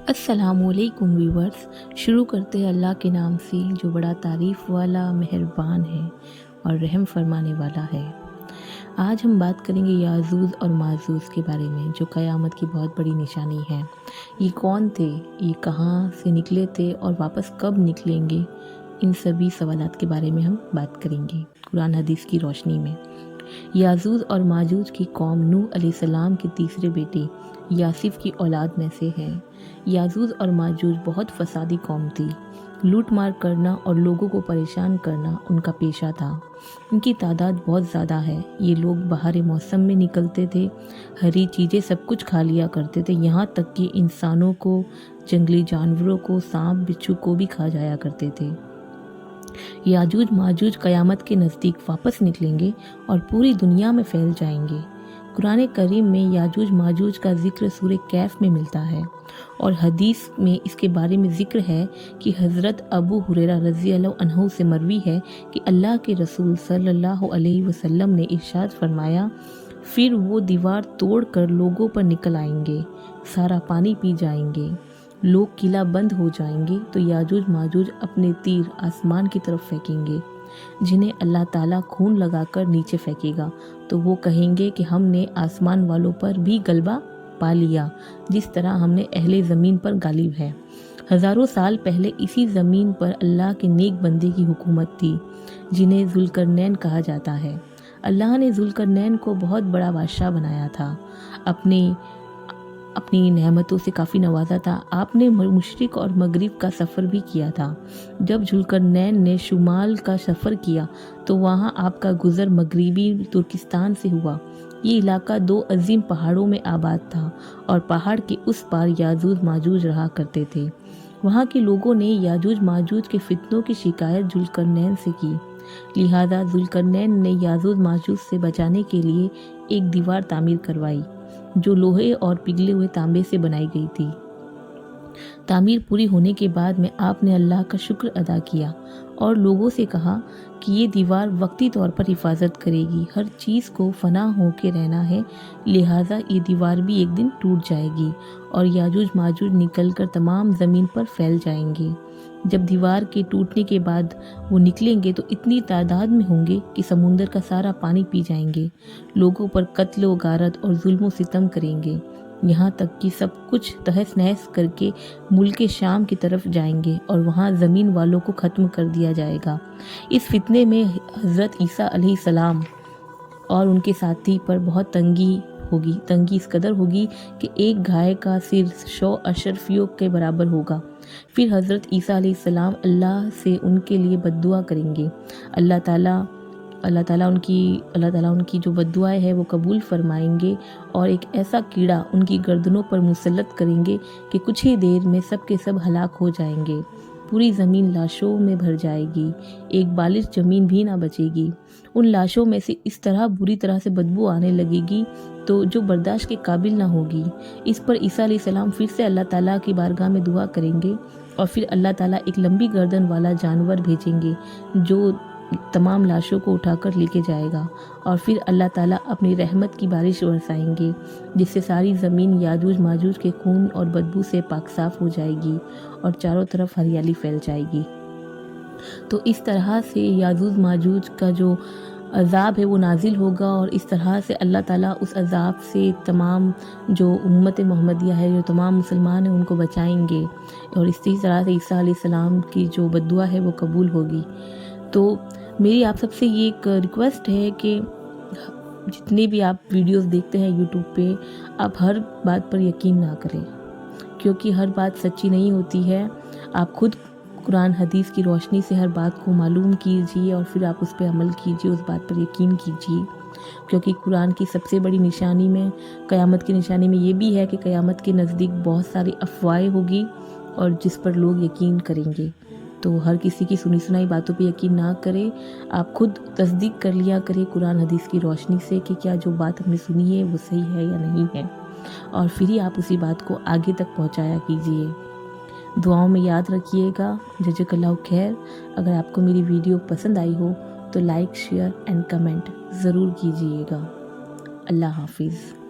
अस्सलामुअलैकुम व्यूवर्स। शुरू करते हैं अल्लाह के नाम से जो बड़ा तारीफ़ वाला, मेहरबान है और रहम फरमाने वाला है। आज हम बात करेंगे याजूज और माजूज के बारे में, जो क़यामत की बहुत बड़ी निशानी है। ये कौन थे, ये कहाँ से निकले थे और वापस कब निकलेंगे, इन सभी सवालात के बारे में हम बात करेंगे कुरान हदीस की रोशनी में। याजूज और माजूज की कौम नूह अलैहिस्सलाम के तीसरे बेटे यासिफ की औलाद में से है। याजूज और माजूज बहुत फसादी कौम थी। लूट मार करना और लोगों को परेशान करना उनका पेशा था। इनकी तादाद बहुत ज़्यादा है। ये लोग बाहर मौसम में निकलते थे, हरी चीज़ें सब कुछ खा लिया करते थे, यहाँ तक कि इंसानों को, जंगली जानवरों को, सांप बिच्छू को भी खा जाया करते थे। याजूज माजूज क़यामत के नज़दीक वापस निकलेंगे और पूरी दुनिया में फैल जाएंगे। कुरान करीम में याजूज माजूज का जिक्र सूरह कैफ में मिलता है और हदीस में इसके बारे में जिक्र है कि हज़रत अबू हुरैरा रज़ी अल्लाह अन्हु से मरवी है कि अल्लाह के रसूल सल्लल्लाहु अलैहि वसल्लम ने इरशाद फरमाया, फिर वो दीवार तोड़ कर लोगों पर निकल आएंगे, सारा पानी पी जाएंगे, लोग किला बंद हो जाएंगे तो याजूज माजूज अपने तीर आसमान की तरफ फेंकेंगे, जिन्हें अल्लाह ताला खून लगाकर नीचे फेंकेगा तो वो कहेंगे कि हमने आसमान वालों पर भी गलबा पा लिया, जिस तरह हमने अहले ज़मीन पर गालिब है। हज़ारों साल पहले इसी ज़मीन पर अल्लाह के नेक बंदे की हुकूमत थी, जिन्हें ज़ुल्करनैन कहा जाता है। अल्लाह ने ज़ुल्करनैन को बहुत बड़ा बादशाह बनाया था, अपनी नेमतों से काफ़ी नवाजा था। आपने मशरिक़ और मगरिब का सफ़र भी किया था। जब ज़ुल्करनैन ने शुमाल का सफ़र किया तो वहाँ आपका गुज़र मगरिबी तुर्किस्तान से हुआ। ये इलाका दो अजीम पहाड़ों में आबाद था और पहाड़ के उस पार याजूज माजूज रहा करते थे। वहाँ के लोगों ने याजूज माजूज के फितनों की शिकायत ज़ुल्करनैन से की, लिहाजा ज़ुल्करनैन ने याजूज माजूज से बचाने के लिए एक दीवार तामीर करवाई, जो लोहे और पिघले हुए तांबे से बनाई गई थी। तामीर पूरी होने के बाद में आपने अल्लाह का शुक्र अदा किया और लोगों से कहा कि ये दीवार वक्ती तौर पर हिफाजत करेगी, हर चीज़ को फना होके रहना है, लिहाजा ये दीवार भी एक दिन टूट जाएगी और याजूज माजूज निकलकर तमाम ज़मीन पर फैल जाएंगे। जब दीवार के टूटने के बाद वो निकलेंगे तो इतनी तादाद में होंगे कि समुंदर का सारा पानी पी जाएंगे, लोगों पर कत्ल व गारत और जुल्म व सितम करेंगे, यहाँ तक कि सब कुछ तहस नहस करके मुल्क शाम की तरफ जाएंगे और वहाँ ज़मीन वालों को ख़त्म कर दिया जाएगा। इस फितने में हज़रत ईसा अलैहिस्सलाम और उनके साथी पर बहुत तंगी इस कदर होगी कि एक गाय का सिर 100 अशरफियों के बराबर होगा। फिर हज़रत ईसा अलैहिस्सलाम अल्लाह से उनके लिए बद्दुआ करेंगे। अल्लाह ताला उनकी जो बद्दुआएं है वो कबूल फरमाएंगे और एक ऐसा कीड़ा उनकी गर्दनों पर मुसल्लत करेंगे कि कुछ ही देर में सब के सब हलाक हो जाएंगे। पूरी ज़मीन लाशों में भर जाएगी, एक बालिश ज़मीन भी ना बचेगी। उन लाशों में से इस तरह बुरी तरह से बदबू आने लगेगी तो जो बर्दाश्त के काबिल ना होगी। इस पर ईसा अलैहिस्सलाम फिर से अल्लाह ताला की बारगाह में दुआ करेंगे और फिर अल्लाह ताला एक लंबी गर्दन वाला जानवर भेजेंगे जो तमाम लाशों को उठाकर लेके जाएगा और फिर अल्लाह ताला अपनी रहमत की बारिश बरसाएंगे, जिससे सारी ज़मीन याजूज माजूज के खून और बदबू से पाक साफ हो जाएगी और चारों तरफ हरियाली फैल जाएगी। तो इस तरह से याजूज माजूज का जो अज़ाब है वो नाजिल होगा और इस तरह से अल्लाह ताला उस अज़ाब से तमाम जो उम्मत मोहम्मदिया है, जो तमाम मुसलमान हैं, उनको बचाएंगे और इसी तरह से ईसा अलैहिस्सलाम की जो बद्दुआ है वो कबूल होगी। तो मेरी आप सबसे ये एक रिक्वेस्ट है कि जितने भी आप वीडियोस देखते हैं यूट्यूब पे, आप हर बात पर यकीन ना करें, क्योंकि हर बात सच्ची नहीं होती है। आप खुद कुरान हदीस की रोशनी से हर बात को मालूम कीजिए और फिर आप उस पर अमल कीजिए, उस बात पर यकीन कीजिए, क्योंकि कुरान की सबसे बड़ी निशानी में, क़यामत की निशानी में ये भी है कि क़यामत के नज़दीक बहुत सारी अफवाहें होगी और जिस पर लोग यकीन करेंगे। तो हर किसी की सुनी सुनाई बातों पे यकीन ना करें, आप खुद तस्दीक कर लिया करें कुरान हदीस की रोशनी से कि क्या जो बात हमने सुनी है वो सही है या नहीं है, और फिर ही आप उसी बात को आगे तक पहुंचाया कीजिए। दुआओं में याद रखिएगा। जज़ाकल्लाहु खैर। अगर आपको मेरी वीडियो पसंद आई हो तो लाइक, शेयर एंड कमेंट ज़रूर कीजिएगा। अल्लाह हाफिज़।